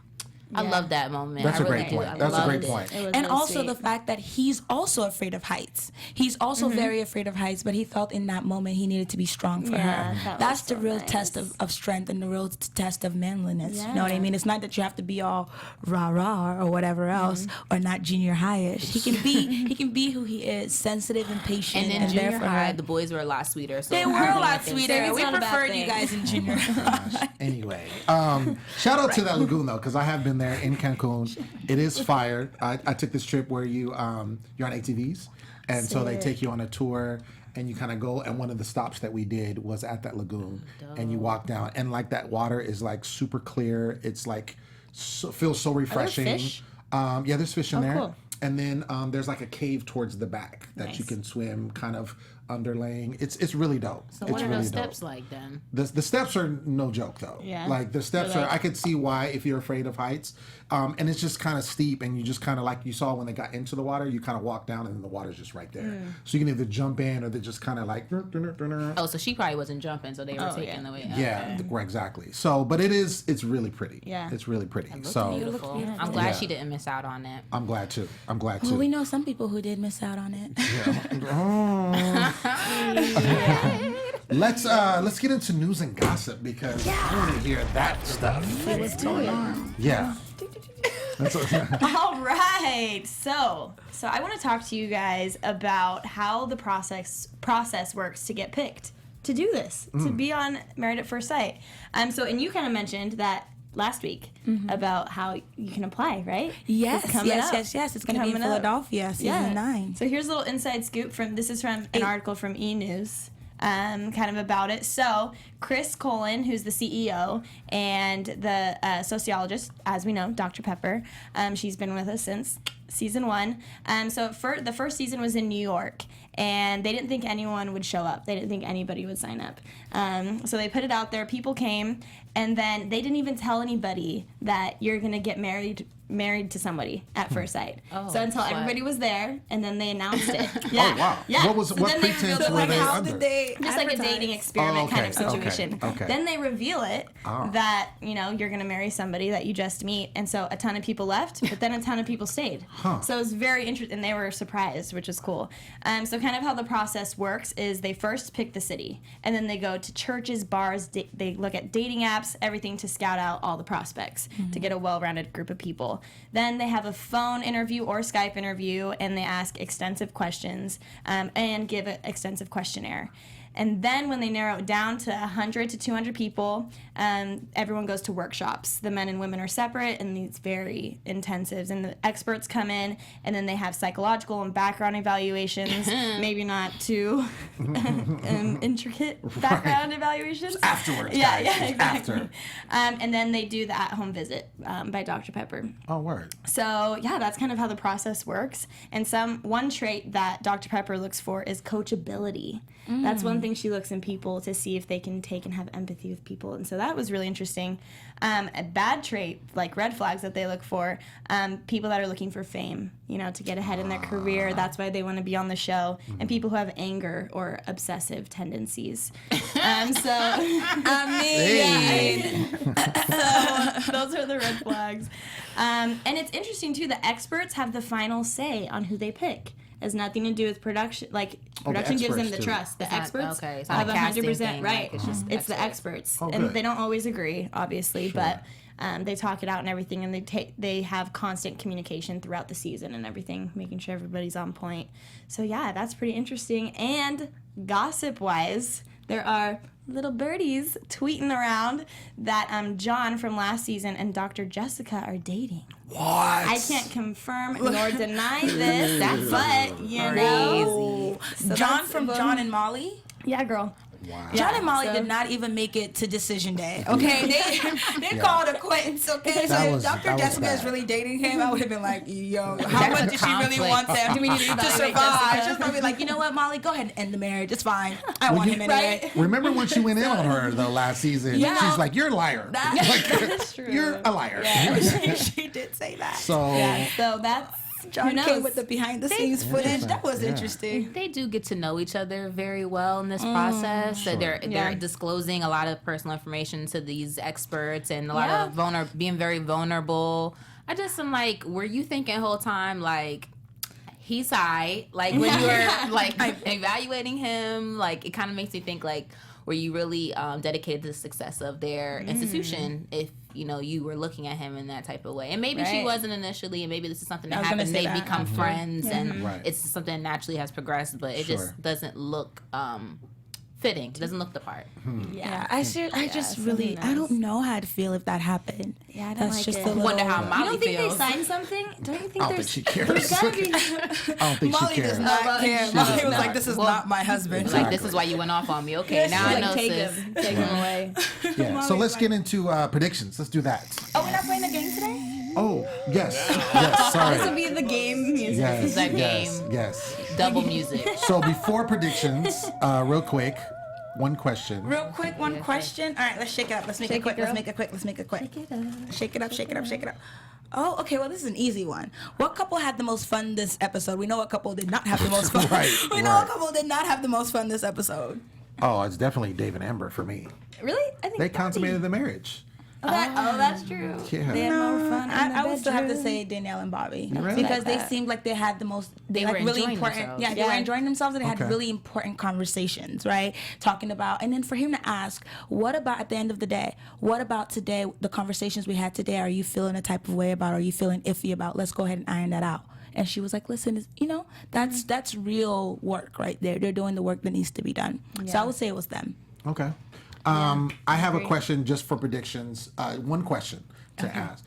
I Yeah. love that moment. That's I a really great do. point. I That's a loved great it. point. It was And really also sweet. the fact that he's also afraid of heights. He's also very afraid of heights, but he felt in that moment he needed to be strong for Yeah, her. that That's was the so real nice. test of strength and the real test of manliness. You know what I Yeah. mean? It's not that you have to be all rah-rah or whatever else or not junior high-ish. He can be who he is, sensitive and patient And and, in there junior for high, her. the boys were a lot sweeter. So They were I a really lot think- sweeter. It's We not a bad preferred you thing. guys in junior high. Anyway, shout out to that lagoon though, because I have been there in Cancun. It is fire. I took this trip where you're on ATVs, and so they take you on a tour, and you kind of go. And one of the stops that we did was at that lagoon, and you walk down, and like that water is like super clear. It's like feels so refreshing. fish? Yeah, there's fish in there. cool. And then there's like a cave towards the back that you Nice. can swim, kind of underlaying. It's really dope. So it's what are really those dope. steps like then? The steps are no joke though. Yeah. Like the steps They're are. like- I could see why if you're afraid of heights, and it's just kind of steep, and you just kind of like you saw when they got into the water, you kind of walk down, and then the water's just right there. So you can either jump in or they just kind of like. Oh, so she probably wasn't jumping, so they were Oh, taking yeah. the way. Yeah, exactly. So, but it's really pretty. Yeah. It's really pretty. So Beautiful. I'm glad Yeah. she didn't miss out on it. I'm glad too. Well, we know some people who did miss out on it. Let's get into news and gossip because I want to hear that stuff. What's going on? Yeah. That's All right. So I want to talk to you guys about how the process works to get picked to do this, to be on Married at First Sight. And you kind of mentioned that last week about how you can apply, right? Yes, It's coming up. yes. It's going to be in Coming up. Philadelphia, season 9. So here's a little inside scoop this is from an article from E! News. Kind of about it. So Chris Colin, who's the CEO, and the sociologist, as we know, Dr. Pepper, she's been with us since season 1. So the first season was in New York, and they didn't think anyone would show up. They didn't think anybody would sign up. So they put it out there. People came, and then they didn't even tell anybody that you're gonna get married to somebody at first sight. So until slut. everybody was there, and then they announced it. Yeah. Oh wow. Yeah. What So what then they pretense revealed it, were like, they how under? just like a dating experiment kind of okay, situation. okay. Then they reveal it that you're gonna marry somebody that you just meet, and so a ton of people left, but then a ton of people stayed. So it was very interesting, and they were surprised, which is cool. So kind of how the process works is they first pick the city, and then they go to churches, bars, they look at dating apps, everything to scout out all the prospects to get a well-rounded group of people. Then they have a phone interview or Skype interview, and they ask extensive questions and give an extensive questionnaire. And then when they narrow it down to 100 to 200 people, everyone goes to workshops. The men and women are separate in these very intensives. And the experts come in, and then they have psychological and background evaluations. Maybe not too intricate background evaluations. It's afterwards, Yeah, guys. yeah, It's exactly. after. And then they do the at-home visit by Dr. Pepper. Oh, word. So yeah, that's kind of how the process works. And one trait that Dr. Pepper looks for is coachability. That's one thing she looks in people to see if they can take and have empathy with people. And so that was really interesting. A bad trait, like red flags that they look for, people that are looking for fame, to get ahead in their career. That's why they want to be on the show. And people who have anger or obsessive tendencies. So those are the red flags. And it's interesting too, the experts have the final say on who they pick. It has nothing to do with production. Like, production gives them the experts do. trust. The experts it's not have a casting 100%, thing, right. like, It's the experts. Oh, and good. they don't always agree, obviously, but they talk it out and everything, and they have constant communication throughout the season and everything, making sure everybody's on point. So yeah, that's pretty interesting. And gossip-wise, there are little birdies tweeting around that John from last season and Dr. Jessica are dating. What? I can't confirm nor deny this, but you know. So John that's from the- John and Molly. Yeah, girl. Wow. John and Molly so- did not even make it to decision day. Okay, they called a quitance. Okay, so if that Dr. was Jessica is bad. really dating him, I would have been like, yo, how much does she really conflict. want them Do we need to to evaluate survive? Jessica? She's probably like, you know what, Molly, go ahead and end the marriage. It's fine. I want him anyway. Right? Remember when she went in on her the last season? Yeah. She's like, "You're a liar. That's true. You're a liar." she did say that. So Yeah, so that's John who knows? came with the behind the scenes footage. That was Yeah. interesting. They do get to know each other very well in this process. So they're Yeah. disclosing a lot of personal information to these experts and a lot Yeah. of being very vulnerable. I just am like, were you thinking the whole time like he's high? Like when you were like evaluating him, like it kind of makes me think like, were you really dedicated to the success of their institution if you were looking at him in that type of way? And maybe she Right. wasn't initially, and maybe this is something I that was gonna happens. say They that. become friends, and Right. it's something that naturally has progressed, but it Sure. just doesn't look fitting. It doesn't look the part. Yeah, I just so really, who I knows? don't know how to feel if that happened. Yeah, I don't That's like just it. a little. Wonder how You Molly don't think feels. they signed something? Don't you think I don't there's think she cares. there's gotta be I don't think Molly she cares. does not care. She Molly does was not. like, "This is not my husband." Like, this is why you went off on me. Okay, now I know, take sis. him away. Yeah. So let's get into predictions. Let's do that. Oh, we're not playing the game today? Oh, yes. Yes. Sorry. This would be the game music. Yes. that yes. game. Yes. Double music. So before predictions, real quick, one question. Real quick, one question. All right, let's shake it up. Let's make Shake it it, quick. Let's girl. make it quick. Let's make it quick. Shake it up, shake it up, shake it up. Oh, okay. Well, this is an easy one. What couple had the most fun this episode? We know what couple did not have the most fun. Right, We know right. what couple did not have the most fun this episode. Oh, it's definitely Dave and Amber for me. Really? I think They Bobby. consummated the marriage. Oh, that's true. Yeah. They had more fun. I would still have to say Danielle and Bobby Really? because they Like that. seemed like they had the most. They like were really enjoying important. themselves. Yeah, they were Yeah. enjoying themselves and they Okay. had really important conversations, right? Talking about, and then for him to ask, what about at the end of the day? What about today? The conversations we had today. Are you feeling a type of way about? Are you feeling iffy about? Let's go ahead and iron that out. And she was like, "Listen, that's real work right there. They're doing the work that needs to be done." So I would say it was them. Okay. I have a question just for predictions. One question to ask.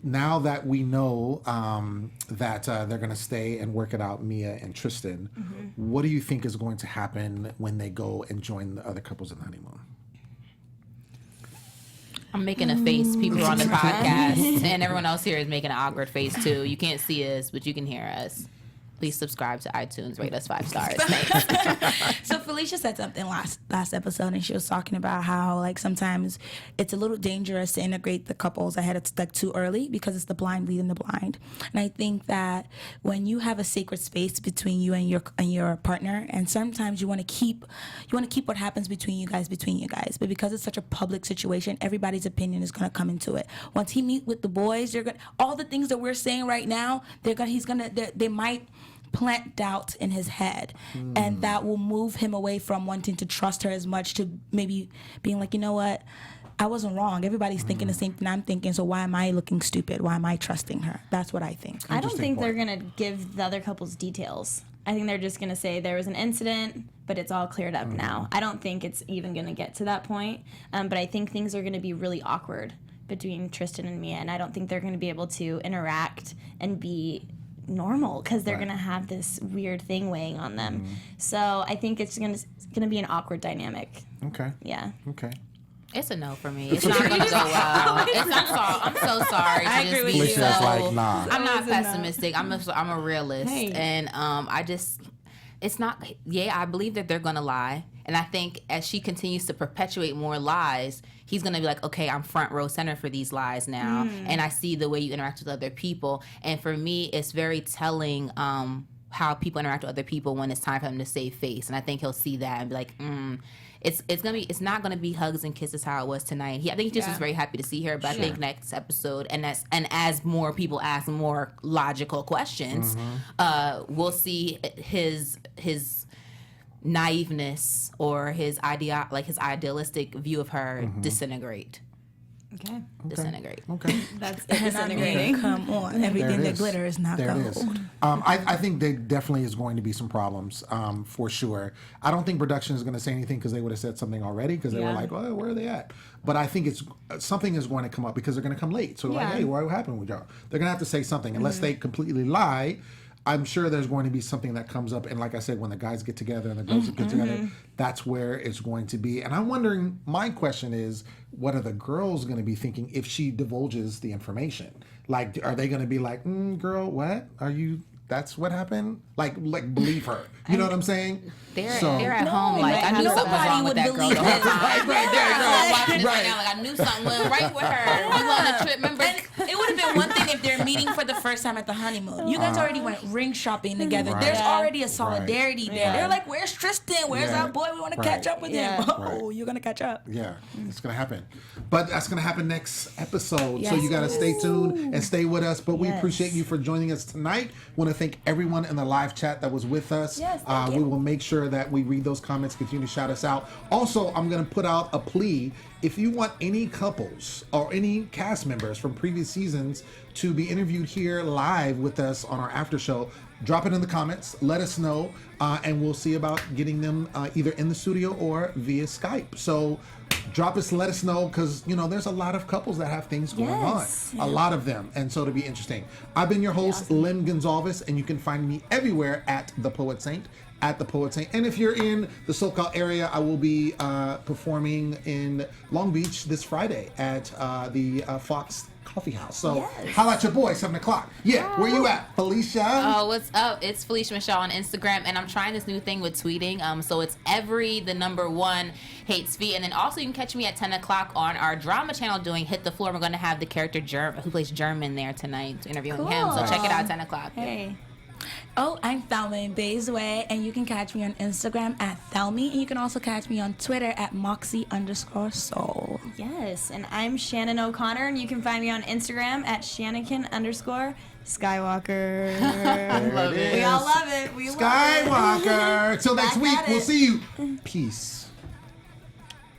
Now that we know that they're going to stay and work it out, Mia and Tristan, what do you think is going to happen when they go and join the other couples in the honeymoon? I'm making a face. People are on the podcast, and everyone else here is making an awkward face too. You can't see us, but you can hear us. Please subscribe to iTunes. Rate us 5 stars. Thanks. So Felicia said something last episode, and she was talking about how like sometimes it's a little dangerous to integrate the couples ahead of like too early because it's the blind leading the blind. And I think that when you have a sacred space between you and your partner, and sometimes you want to keep what happens between you guys, but because it's such a public situation, everybody's opinion is going to come into it. Once he meet with the boys, all the things that we're saying right now, they might plant doubt in his head, and that will move him away from wanting to trust her as much to maybe being like, you know what, I wasn't wrong. Everybody's thinking the same thing I'm thinking, so why am I looking stupid? Why am I trusting her? That's what I think. I don't Interesting think they're point. gonna give the other couples details. I think they're just going to say there was an incident, but it's all cleared up now. I don't think it's even going to get to that point. But I think things are going to be really awkward between Tristan and Mia, and I don't think they're going to be able to interact and be normal because they're going to have this weird thing weighing on them. So I think it's going to be an awkward dynamic. Okay. Yeah. Okay. It's a no for me. It's not going to go well. I'm so sorry. I to agree just with be you. Felicia's so- like, nah. I'm not pessimistic. I'm a realist, Hey. and it's not. Yeah, I believe that they're going to lie, and I think as she continues to perpetuate more lies, he's going to be like, okay, I'm front row center for these lies now, and I see the way you interact with other people, and for me, it's very telling. How people interact with other people when it's time for him to save face, and I think he'll see that and be like, it's not gonna be hugs and kisses how it was tonight. I think he just was very happy to see her, but I think next episode and as more people ask more logical questions, we'll see his naiveness or his idealistic view of her disintegrate. Okay. Disintegrate. Okay. That's Disintegrating. Come on, everything There it that is. glitters is not There gold. it is. I think there definitely is going to be some problems for sure. I don't think production is going to say anything because they would have said something already because they were like, well, where are they at? But I think something is going to come up because they're going to come late. So like, hey, what happened with y'all? They're going to have to say something unless they completely lie. I'm sure there's going to be something that comes up. And like I said, when the guys get together and the girls get together, that's where it's going to be. And I'm wondering, my question is, what are the girls going to be thinking if she divulges the information? Like, are they going to be like, girl, what? Are you... That's what happened. Like believe her. You know what I'm saying? They're at home. Like I knew something was wrong with that girl. believe The whole it. time. Right. Watching this right now, like I knew something went right with her. We went on a trip. Remember? It would have been one thing if they're meeting for the first time at the honeymoon. You guys already went ring shopping together. Right. There's Yeah. already a solidarity there. Right. They're like, "Where's Tristan? Where's Yeah. our boy? We want to Right. catch up with Yeah. him." Oh, you're gonna catch up. Yeah, it's gonna happen. But that's gonna happen next episode. So Yes. you gotta stay tuned and stay with us. But we Yes. appreciate you for joining us tonight. Want to thank everyone in the live chat that was with us. Yes, thank We you. will make sure that we read those comments, continue to shout us out. Also, I'm gonna put out a plea. If you want any couples or any cast members from previous seasons to be interviewed here live with us on our after show, drop it in the comments. Let us know, and we'll see about getting them either in the studio or via Skype. So drop us, let us know, because there's a lot of couples that have things going Yes. on. A lot of them, and so it'll be interesting. I've been your host, Lem Gonsalves, and you can find me everywhere at The Poet Saint. And if you're in the SoCal area, I will be performing in Long Beach this Friday at the Fox Coffee House. So holla at your boy, 7 o'clock. Yeah, where you at, Felicia? Oh, what's up? It's Felicia Michelle on Instagram, and I'm trying this new thing with tweeting. So it's the number 1 hates feet, and then also you can catch me at 10 o'clock on our drama channel doing Hit the Floor. We're going to have the character who plays German there tonight, interviewing him. So check it out at 10 o'clock. Hey. Oh, I'm Thelma Mbaezue, and you can catch me on Instagram at Thelmy, and you can also catch me on Twitter at Moxie_soul. Yes, and I'm Shannon O'Connor, and you can find me on Instagram at Shannikin_Skywalker. There it is. We all love it. We love Skywalker. Till next Back week, at we'll it. see you. Peace.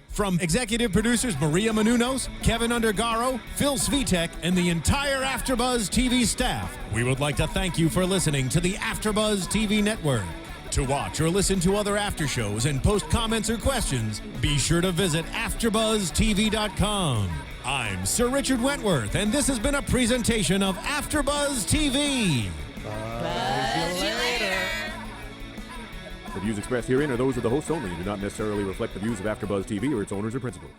From executive producers Maria Menounos, Kevin Undergaro, Phil Svitek, and the entire AfterBuzz TV staff, we would like to thank you for listening to the AfterBuzz TV network. To watch or listen to other after shows and post comments or questions, be sure to visit AfterBuzzTV.com. I'm Sir Richard Wentworth, and this has been a presentation of AfterBuzz TV. The views expressed herein are those of the hosts only and do not necessarily reflect the views of AfterBuzz TV or its owners or principals.